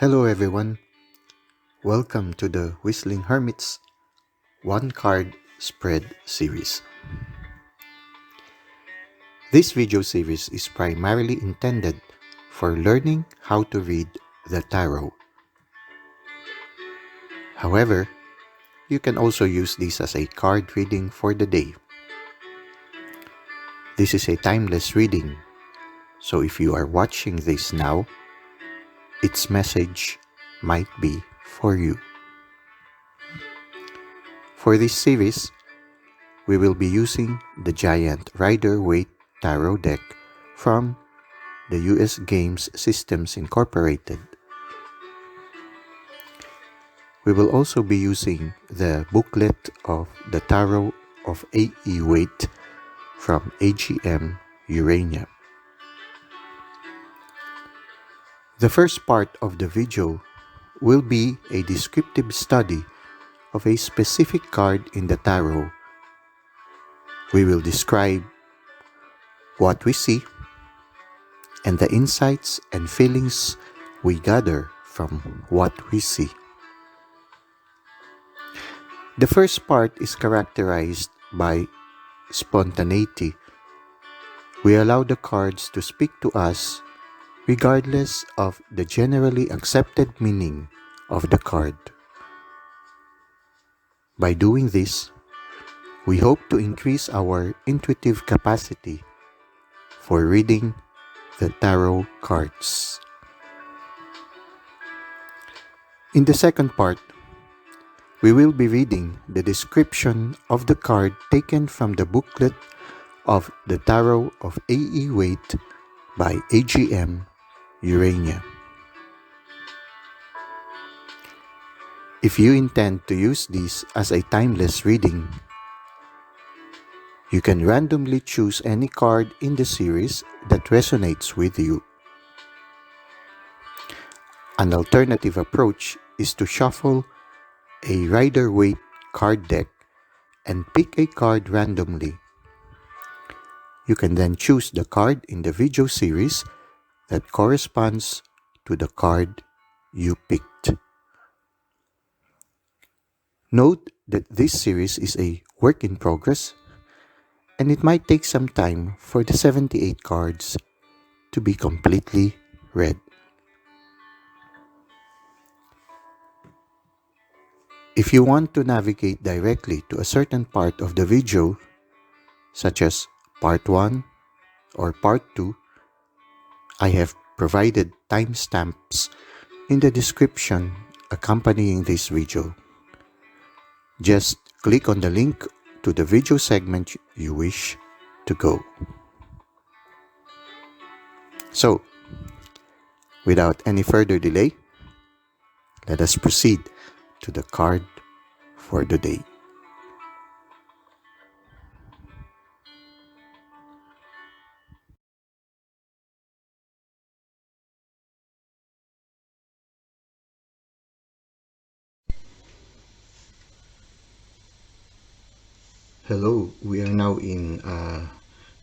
Hello everyone, welcome to the Whistling Hermit's One Card Spread series. This video series is primarily intended for learning how to read the tarot. However, you can also use this as a card reading for the day. This is a timeless reading, so if you are watching this now, its message might be for you. For this series, we will be using the giant Rider Waite Tarot deck from the US Games Systems Incorporated. We will also be using the booklet of the Tarot of A.E. Waite from AGM Urania. The first part of the video will be a descriptive study of a specific card in the tarot. We will describe what we see and the insights and feelings we gather from what we see. The first part is characterized by spontaneity. We allow the cards to speak to us regardless of the generally accepted meaning of the card. By doing this, we hope to increase our intuitive capacity for reading the tarot cards. In the second part, we will be reading the description of the card taken from the booklet of the Tarot of A.E. Waite by AGM Urania. If you intend to use this as a timeless reading, you can randomly choose any card in the series that resonates with you. An alternative approach is to shuffle a Rider Waite card deck and pick a card randomly. You can then choose the card in the video series that corresponds to the card you picked. Note that this series is a work in progress, and it might take some time for the 78 cards to be completely read. If you want to navigate directly to a certain part of the video, such as Part 1 or Part 2, I have provided timestamps in the description accompanying this video. Just click on the link to the video segment you wish to go. So, without any further delay, let us proceed to the card for the day. Hello, we are now in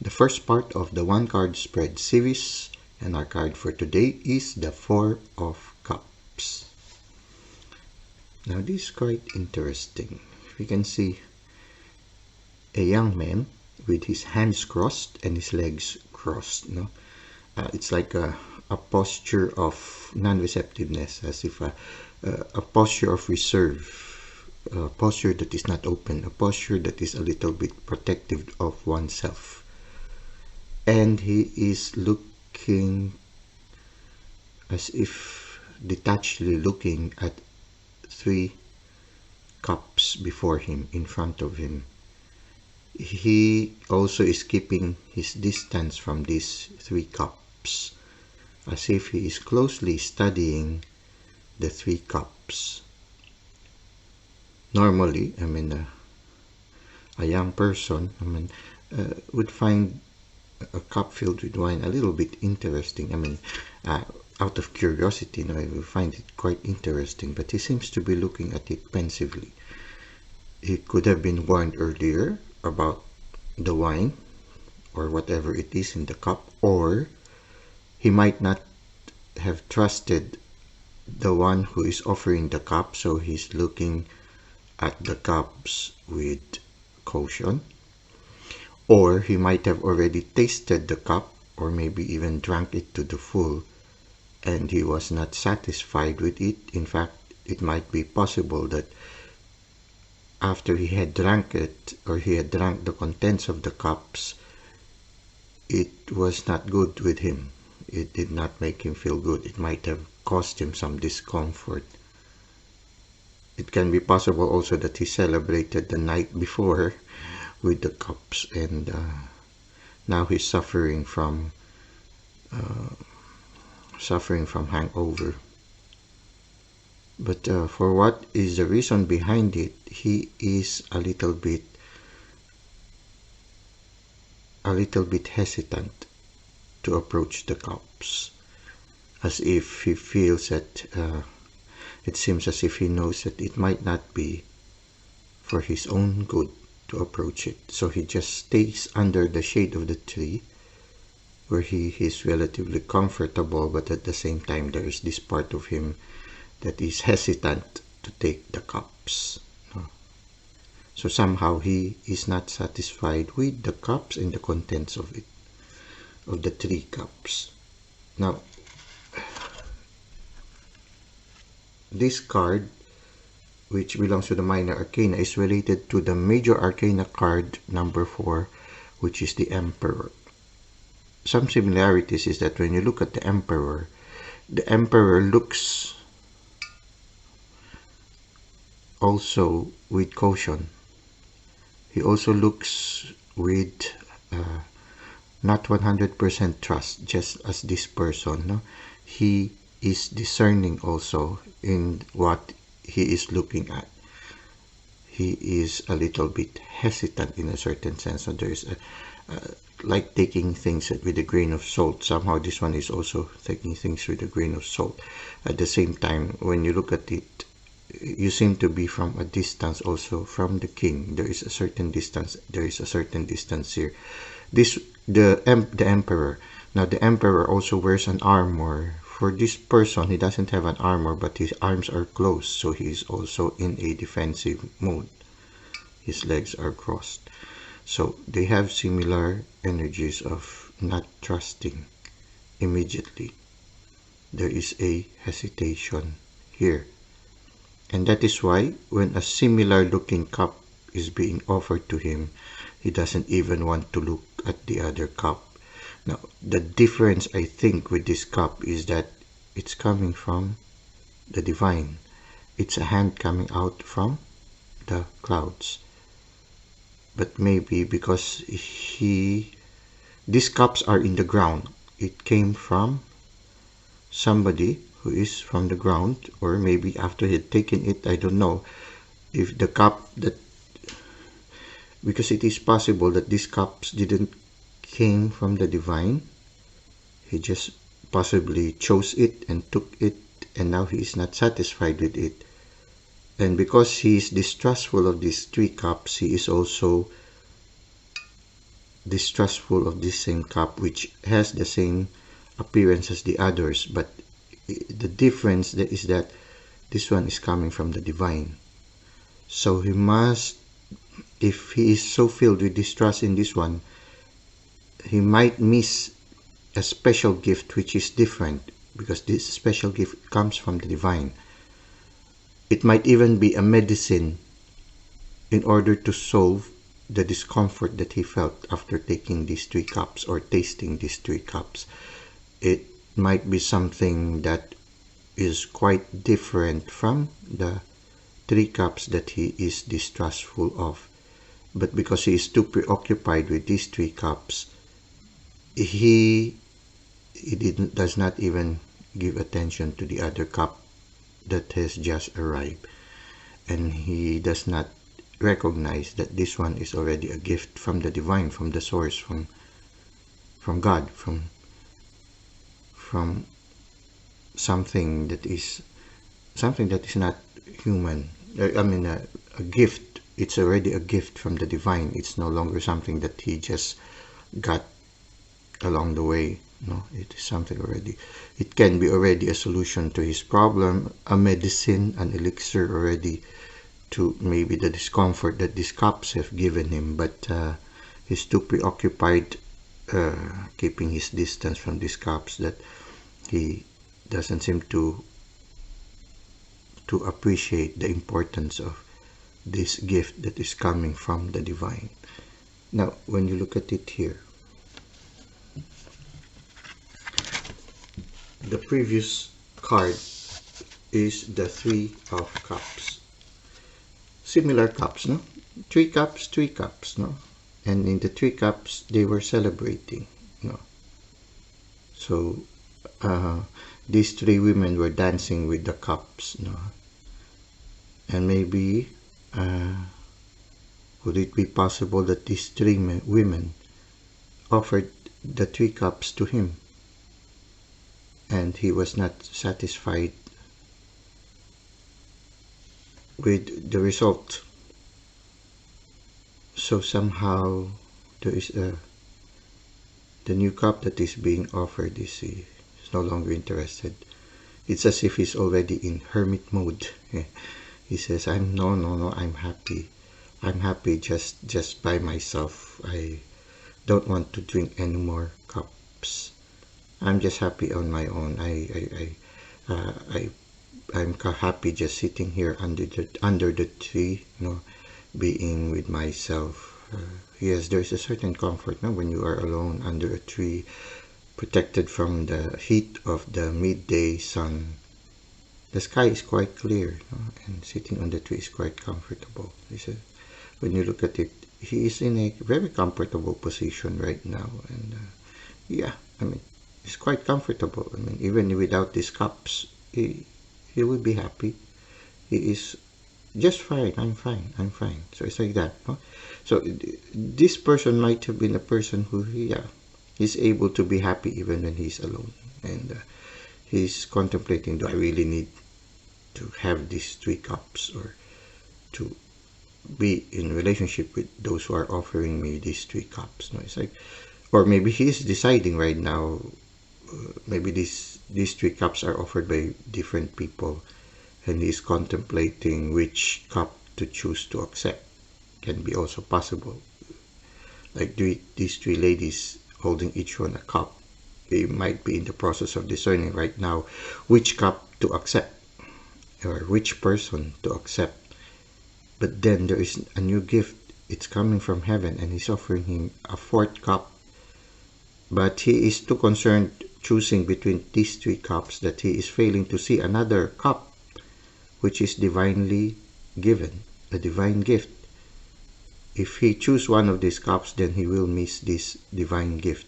the first part of the one card spread series, and our card for today is the Four of Cups. Now this is quite interesting. We can see a young man with his hands crossed and his legs crossed. It's like a posture of non-receptiveness, as if a posture of reserve. A posture that is not open, a posture that is a little bit protective of oneself. And he is looking as if detachedly looking at three cups before him, in front of him. He also is keeping his distance from these three cups, as if he is closely studying the three cups. Normally, a young person, would find a cup filled with wine a little bit interesting. Out of curiosity, I will find it quite interesting, but he seems to be looking at it pensively. He could have been warned earlier about the wine or whatever it is in the cup, or he might not have trusted the one who is offering the cup, so he's looking at the cups with caution. Or he might have already tasted the cup, or maybe even drank it to the full, and he was not satisfied with it. In fact, it might be possible that after he had drank it, or he had drank the contents of the cups, it was not good with him. It did not make him feel good. It might have caused him some discomfort. It can be possible also that he celebrated the night before with the cups, and now he's suffering from hangover. But for what is the reason behind it, he is a little bit hesitant to approach the cups, as if he feels that it seems as if he knows that it might not be for his own good to approach it. So he just stays under the shade of the tree, where he is relatively comfortable, but at the same time there is this part of him that is hesitant to take the cups. So somehow he is not satisfied with the cups and the contents of it, of the 3 cups. Now, this card, which belongs to the Minor Arcana, is related to the Major Arcana card number 4, which is the Emperor. Some similarities is that when you look at the Emperor looks also with caution. He also looks with not 100% trust, just as this person. No? He is discerning also in what he is looking at. He is a little bit hesitant in a certain sense. So there is like taking things with a grain of salt. Somehow this one is also taking things with a grain of salt. At the same time, when you look at it, you seem to be from a distance also from the king. There is a certain distance. There is a certain distance here. The emperor. Now the emperor also wears an armor. For this person, he doesn't have an armor, but his arms are closed, so he is also in a defensive mode. His legs are crossed. So they have similar energies of not trusting immediately. There is a hesitation here. And that is why when a similar looking cup is being offered to him, he doesn't even want to look at the other cup. Now, the difference I think with this cup is that it's coming from the divine. It's a hand coming out from the clouds. But maybe because these cups are in the ground, it came from somebody who is from the ground, or maybe after he had taken it, I don't know. If the cup because it is possible that these cups didn't came from the divine. He just possibly chose it and took it, and now he is not satisfied with it. And because he is distrustful of these 3 cups, he is also distrustful of this same cup, which has the same appearance as the others, but the difference is that this one is coming from the divine. So he must, if he is so filled with distrust in this one, he might miss a special gift which is different, because this special gift comes from the divine. It might even be a medicine in order to solve the discomfort that he felt after taking these 3 cups or tasting these 3 cups. It might be something that is quite different from the 3 cups that he is distrustful of. But because he is too preoccupied with these 3 cups, he does not even give attention to the other cup that has just arrived. And he does not recognize that this one is already a gift from the divine, from the source, from God, from something that is not human. I mean, a gift. It's already a gift from the divine. It's no longer something that he just got along the way. No, it is something already. It can be already a solution to his problem, a medicine, an elixir already to maybe the discomfort that these cups have given him, but he's too preoccupied keeping his distance from these cups that he doesn't seem to appreciate the importance of this gift that is coming from the divine. Now, when you look at it here, the previous card is the Three of Cups. Similar cups, no? Three cups, no? And in the Three Cups, they were celebrating, no? So, these three women were dancing with the cups, no? And maybe, would it be possible that these three women offered the Three Cups to him, and he was not satisfied with the result? So somehow there is the new cup that is being offered is no longer interested. It's as if he's already in hermit mode. He says, no, I'm happy. I'm happy just by myself. I don't want to drink any more cups. I'm just happy on my own. I'm happy just sitting here under the tree, you know, being with myself. Yes, there's a certain comfort, no, when you are alone under a tree, protected from the heat of the midday sun. The sky is quite clear, and sitting on the tree is quite comfortable. When you look at it, he is in a very comfortable position right now, and yeah, I mean, it's quite comfortable. I mean, even without these cups, he will be happy. He is just fine. I'm fine. So it's like that. No? So this person might have been a person who, yeah, is able to be happy even when he's alone, and he's contemplating, do I really need to have these three cups, or to be in relationship with those who are offering me these three cups? No, it's like, or maybe he's deciding right now, maybe these three cups are offered by different people, and he's contemplating which cup to choose to accept. Can be also possible. Like these three ladies holding each one a cup, they might be in the process of discerning right now which cup to accept, or which person to accept. But then there is a new gift. It's coming from heaven, and he's offering him a fourth cup. But he is too concerned choosing between these three cups that he is failing to see another cup, which is divinely given, a divine gift. If he chooses one of these cups, then he will miss this divine gift.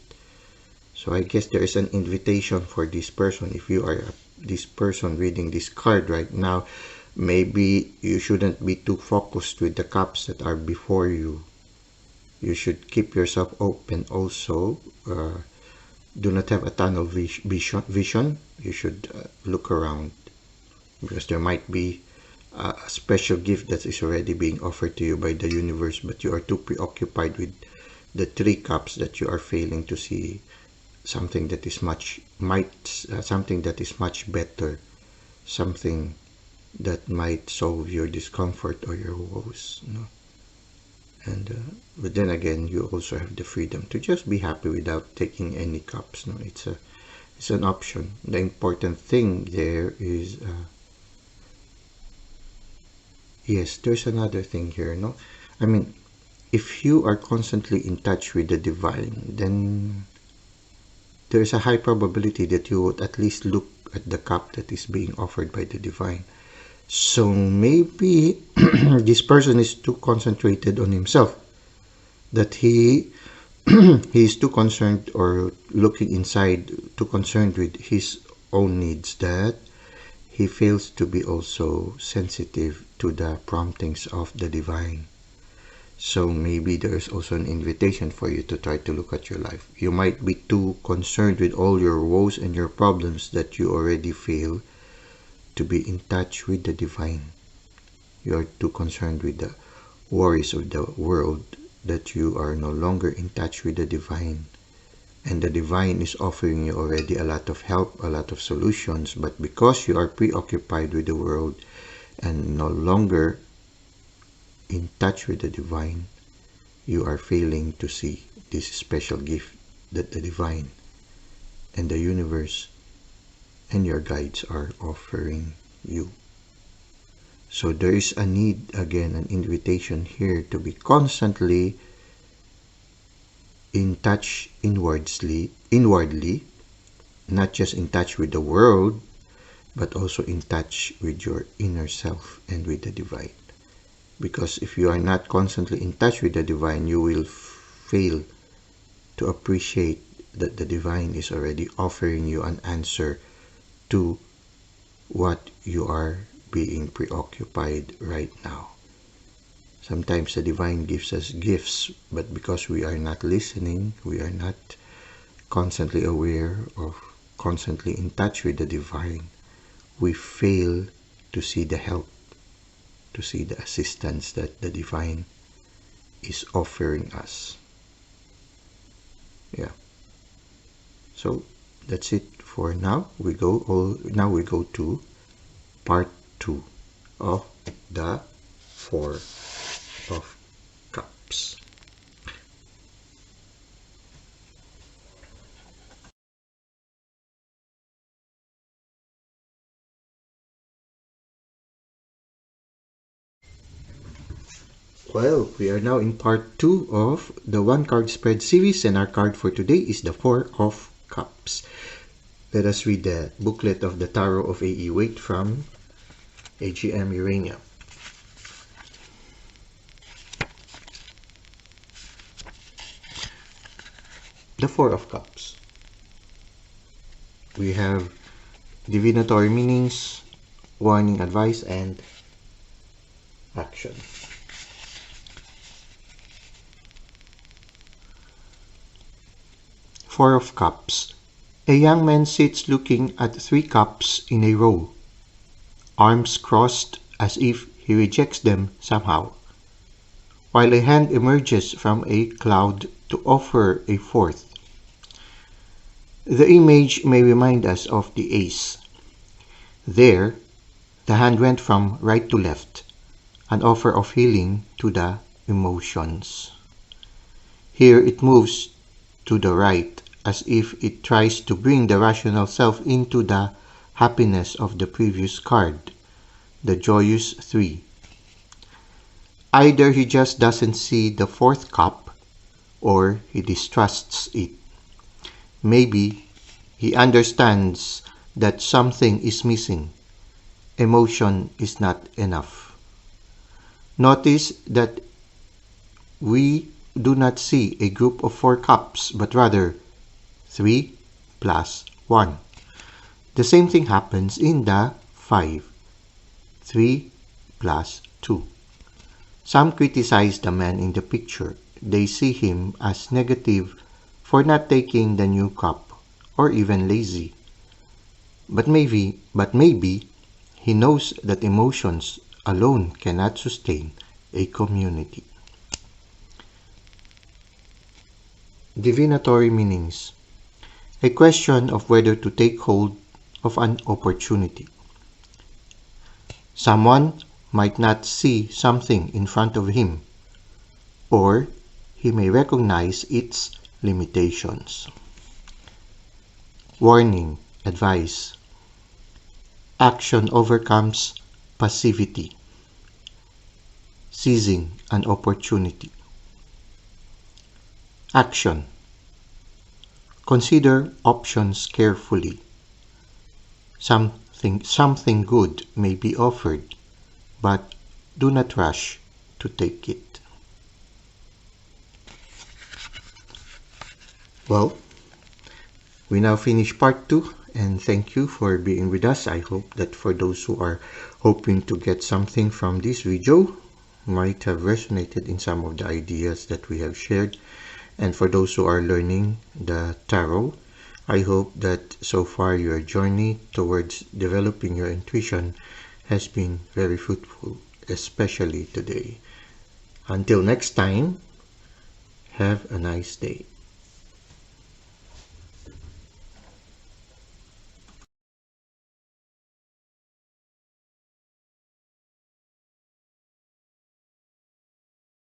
So I guess there is an invitation for this person. If you are this person reading this card right now, maybe you shouldn't be too focused with the cups that are before you. You should keep yourself open also. Do not have a tunnel vision. You should look around, because there might be a special gift that is already being offered to you by the universe, but you are too preoccupied with the three cups that you are failing to see something that is much better, something that might solve your discomfort or your woes. You know? And but then again, you also have the freedom to just be happy without taking any cups. No, it's an option. The important thing there is, yes, there's another thing here. No, I mean, if you are constantly in touch with the divine, then there's a high probability that you would at least look at the cup that is being offered by the divine. So maybe this person is too concentrated on himself, that he is too concerned, or looking inside, too concerned with his own needs, that he fails to be also sensitive to the promptings of the divine. So maybe there's also an invitation for you to try to look at your life. You might be too concerned with all your woes and your problems that you already fail to be in touch with the divine. You are too concerned with the worries of the world that you are no longer in touch with the divine. and the divine is offering you already a lot of help, a lot of solutions, but because you are preoccupied with the world and no longer in touch with the divine, you are failing to see this special gift that the divine and the universe and your guides are offering you. So there is a need, again, an invitation here to be constantly in touch inwardly, not just in touch with the world, but also in touch with your inner self and with the divine. Because if you are not constantly in touch with the divine, you will fail to appreciate that the divine is already offering you an answer to what you are being preoccupied right now. Sometimes the divine gives us gifts, but because we are not listening, we are not constantly aware or constantly in touch with the divine, we fail to see the help, to see the assistance that the divine is offering us. Yeah. So that's it for now. Now we go to part 2 of the Four of Cups. Well, we are now in part 2 of the one card spread series, and our card for today is the Four of Cups. Let us read the booklet of the Tarot of A.E. Waite from AGM Urania. The Four of Cups. We have divinatory meanings, warning, advice, and action. Four of Cups. A young man sits looking at 3 cups in a row, arms crossed as if he rejects them somehow, while a hand emerges from a cloud to offer a 4th. The image may remind us of the Ace. There, the hand went from right to left, an offer of healing to the emotions. Here it moves to the right, as if it tries to bring the rational self into the happiness of the previous card, the joyous 3. Either he just doesn't see the 4th cup, or he distrusts it. Maybe he understands that something is missing. Emotion is not enough. Notice that we do not see a group of 4 cups, but rather 3 plus 1. The same thing happens in the 5. 3 plus 2. Some criticize the man in the picture. They see him as negative for not taking the new cup, or even lazy. But maybe he knows that emotions alone cannot sustain a community. Divinatory meanings. A question of whether to take hold of an opportunity. Someone might not see something in front of him, or he may recognize its limitations. Warning, advice. Action overcomes passivity. Seizing an opportunity. Action. Consider options carefully. Something good may be offered, but do not rush to take it. Well, we now finish part 2, and thank you for being with us. I hope that for those who are hoping to get something from this video, might have resonated in some of the ideas that we have shared. And for those who are learning the tarot, I hope that so far your journey towards developing your intuition has been very fruitful, especially today. Until next time, have a nice day.